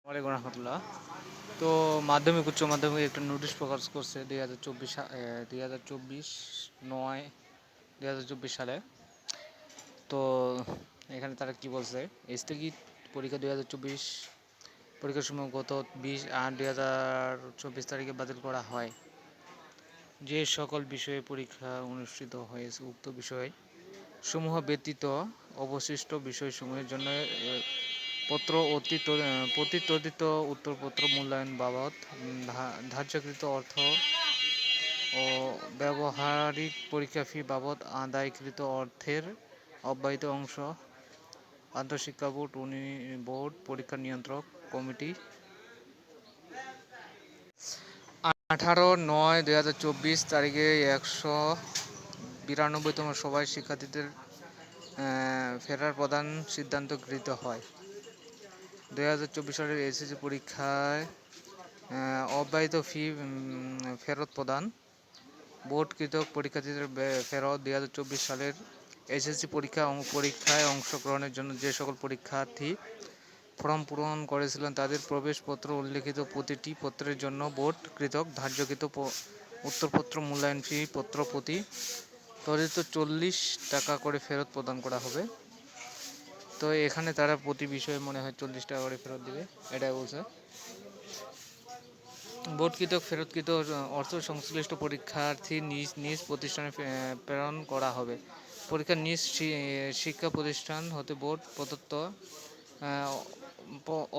ওয়ালাইকুম রহমতুল্লাহ। তো মাধ্যমিক উচ্চ মাধ্যমিক একটা নোটিশ প্রকাশ করছে 2024 নয় 2024 সালে। তো এখানে তারা কি বলছে, স্থগিত পরীক্ষা 2024 পরীক্ষার সময় গত 20/8/2024 তারিখে বাতিল করা হয়। যে সকল বিষয়ে পরীক্ষা অনুষ্ঠিত হয়েছে উক্ত বিষয় সমূহ ব্যতীত অবশিষ্ট বিষয়সমূহের জন্য প্রতিতদিত উত্তরপত্র মূল্যায়ন বাবদ ধার্যকৃত অর্থ ও ব্যবহারিক পরীক্ষা ফি বাবদ আদায়কৃত অর্থের অব্যয়িত অংশ আন্তঃশিক্ষা বোর্ড পরীক্ষা নিয়ন্ত্রক কমিটি 18/9/2024 তারিখে 192তম সভায় শিক্ষার্থীদের ফেরার প্রধান সিদ্ধান্ত গৃহীত হয়। 2024 সালের এসএসসি পরীক্ষায় অব্যয়িত ফি ফেরত প্রদান, বোর্ড কৃতক পরীক্ষার্থীদের ফেরত। 2024 সালের এসএসসি পরীক্ষায় অংশগ্রহণের জন্য যে সকল পরীক্ষার্থী ফর্ম পূরণ করেছিলেন তাদের প্রবেশপত্র উল্লিখিত প্রতিটি পত্রের জন্য বোর্ড কৃতক ধার্যকৃত উত্তরপত্র মূল্যায়ন ফি পত্র প্রতি তদিত 40 টাকা করে ফেরত প্রদান করা হবে। তো এখানে তারা প্রতি বিষয়ে মনে হয় 40 টাকা করে ফেরত দিবে, এটাই বলছে। বোর্ড কৃতক ফেরতকৃত অর্থ সংশ্লিষ্ট পরীক্ষার্থী নিজ নিজ প্রতিষ্ঠানে প্রেরণ করা হবে। পরীক্ষার নিজ শিক্ষা প্রতিষ্ঠান হতে বোর্ড প্রদত্ত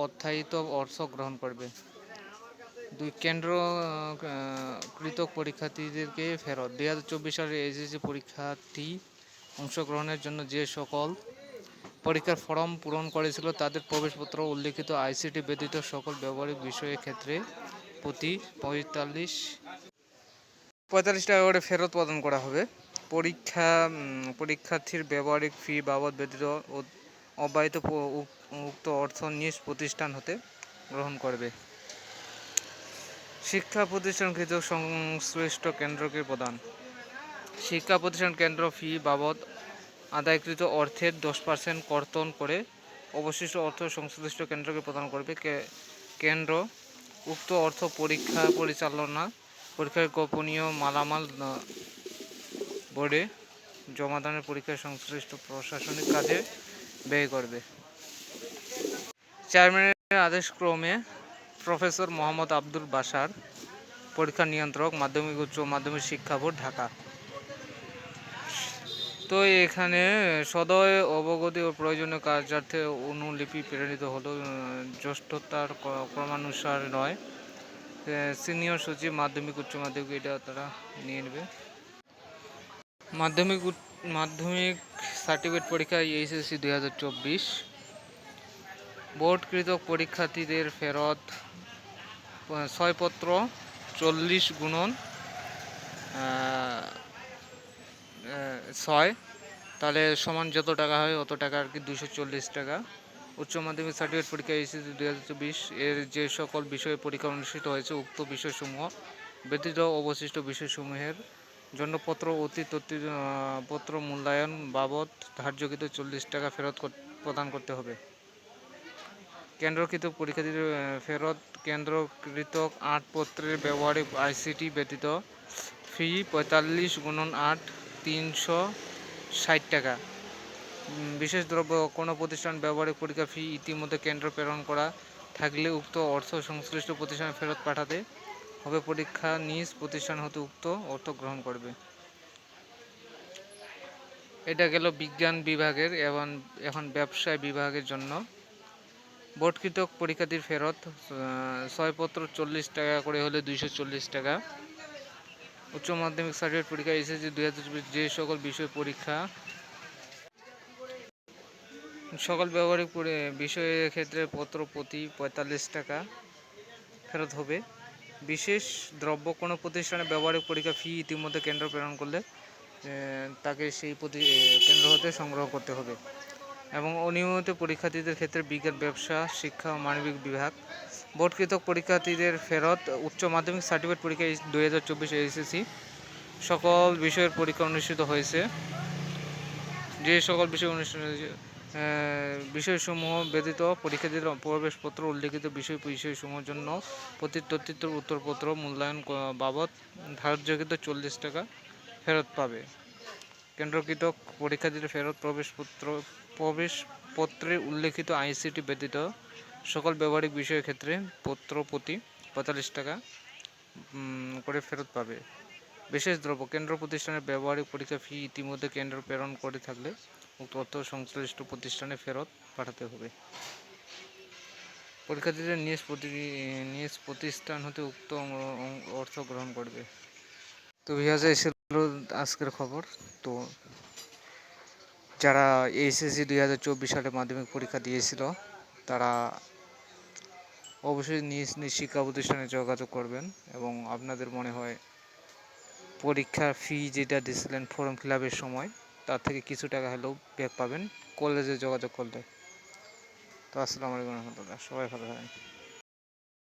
অর্থায়িত অর্থ গ্রহণ করবে। 2 কেন্দ্র কৃতক পরীক্ষার্থীদেরকে ফেরত। 2024 সালের এসএসসি পরীক্ষার্থী অংশগ্রহণের জন্য যে সকল পরীক্ষার ফর্ম পূরণ করেছিল তাদের প্রবেশপত্র উল্লিখিত আইসিটি ব্যতীত সকল ব্যবহারিক বিষয়ের ক্ষেত্রে প্রতি 45 টাকা করে ফেরত প্রদান করা হবে। পরীক্ষার্থীর ব্যবহারিক ফি বাবদ ব্যতীত অব্যয়িত উক্ত অর্থ নিজ প্রতিষ্ঠান হতে গ্রহণ করবে। শিক্ষা প্রতিষ্ঠান কৃতক সংশ্লিষ্ট কেন্দ্রকে প্রদান। শিক্ষা প্রতিষ্ঠান কেন্দ্র ফি বাবদ আদায়কৃত অর্থের 10% কর্তন করে অবশিষ্ট অর্থ সংশ্লিষ্ট কেন্দ্রকে প্রদান করবে। কেন্দ্র উক্ত অর্থ পরীক্ষা পরিচালনা, পরীক্ষার গোপনীয় মালামাল বোর্ডে জমাদানের পরীক্ষা সংশ্লিষ্ট প্রশাসনিক কাজে ব্যয় করবে। চেয়ারম্যানের আদেশক্রমে প্রফেসর মোহাম্মদ আব্দুল বাশার, পরীক্ষা নিয়ন্ত্রক, মাধ্যমিক উচ্চ মাধ্যমিক শিক্ষা বোর্ড, ঢাকা। তো এখানে সদয় অবগতি ও প্রয়োজনীয় কার্যার্থে অনুলিপি প্রেরিত হলো, জ্যেষ্ঠতার ক্রমানুসার নয়। সিনিয়র সচিব মাধ্যমিক উচ্চ মাধ্যমিক এটা তারা নিয়ে নেবে। মাধ্যমিক সার্টিফিকেট পরীক্ষা এইচএসসি 2024 বোর্ড কৃতক পরীক্ষার্থীদের ফেরত 6 পত্র 40x6, তাহলে সমান যত টাকা হয় অত টাকা আর কি, 240 টাকা। উচ্চ মাধ্যমিক সার্টিফিকেট পরীক্ষা এইচএসসি 2024 এর যে সকল বিষয়ে পরীক্ষা অনুষ্ঠিত হয়েছে উক্ত বিষয়সমূহ ব্যতীত অবশিষ্ট বিষয়সমূহের জন্য পত্র মূল্যায়ন বাবদ ধার্যকৃত 40 টাকা ফেরত প্রদান করতে হবে। কেন্দ্রকৃত পরীক্ষার্থীদের ফেরত কেন্দ্রকৃতক 8 পত্রের ব্যবহারিক আইসিটি ব্যতীত ফি 45x8 360 টাকা। বিশেষ দ্রব্য কোনো প্রতিষ্ঠান ব্যবহারিক পরীক্ষা ফি ইতিমধ্যে কেন্দ্র প্রেরণ করা থাকলে উক্ত অর্থ সংশ্লিষ্ট প্রতিষ্ঠানে ফেরত পাঠাতে হবে। পরীক্ষা নিজ প্রতিষ্ঠান হতে উক্ত অর্থ গ্রহণ করবে। এটা গেল বিজ্ঞান বিভাগের। এখন ব্যবসায় বিভাগের জন্য বোর্ডকৃতক পরীক্ষার্থীর ফেরত 6 পত্র 40 টাকা করে হলে 240 টাকা। উচ্চ মাধ্যমিক সার্টিফিকেট পরীক্ষা এসএসসি 2024 যে সকল বিষয় পরীক্ষা সকল ব্যবহারিক বিষয়ের ক্ষেত্রে পত্র প্রতি 45 টাকা ফেরত হবে। বিশেষ দ্রব্য কোনো প্রতিষ্ঠানে ব্যবহারিক পরীক্ষা ফি ইতিমধ্যে কেন্দ্র প্রেরণ করলে তাকে সেই কেন্দ্র হতে সংগ্রহ করতে হবে। এবং অনিয়মিত পরীক্ষার্থীদের ক্ষেত্রে বিজ্ঞান ব্যবসা শিক্ষা ও মানবিক বিভাগ বোর্ডকৃতক পরীক্ষার্থীদের ফেরত উচ্চ মাধ্যমিক সার্টিফিকেট পরীক্ষা 2024 এইচএসসি সকল বিষয়ের পরীক্ষা অনুষ্ঠিত হয়েছে যে সকল বিষয় অনুষ্ঠিত হয়েছে বিষয়সমূহ ব্যতীত পরীক্ষার্থীদের প্রবেশপত্র উল্লিখিত বিষয়সমূহের জন্য প্রতি তথ্যের উত্তরপত্র মূল্যায়ন বাবদ ধার্যকৃত 40 টাকা ফেরত পাবে। কেন্দ্রকৃত পরীক্ষার্থীদের ফেরত প্রবেশপত্রে উল্লিখিত আইসিটি ব্যতীত সকল ব্যবহারিক বিষয়ের ক্ষেত্রে পত্র প্রতি 45 টাকা করে ফেরত পাবে। বিশেষ দ্রব্য কেন্দ্র প্রতিষ্ঠানের ব্যবহারিক পরীক্ষা ফি ইতিমধ্যে কেন্দ্র প্রেরণ করে থাকলে উক্ত অর্থ সংশ্লিষ্ট প্রতিষ্ঠানে ফেরত পাঠাতে হবে। পরীক্ষার্থীদের নিজ প্রতিষ্ঠান হতে উক্ত অর্থ গ্রহণ করবে। তো ভিউয়ার্স, এই ছিল আজকের খবর। তো যারা এইচএসসি 2024 সালে মাধ্যমিক পরীক্ষা দিয়েছিল তারা অবশ্যই নিজ নিজ শিক্ষা প্রতিষ্ঠানে যোগাযোগ করবেন এবং আপনাদের মনে হয় পরীক্ষার ফি যেটা দিয়েছিলেন ফর্ম ফিল আপের সময় তার থেকে কিছু টাকা হলেও ব্যাক পাবেন কলেজে যোগাযোগ করলে। তো আসসালামু আলাইকুম রহমতুল্লাহ, সবাই ভালো থাকেন।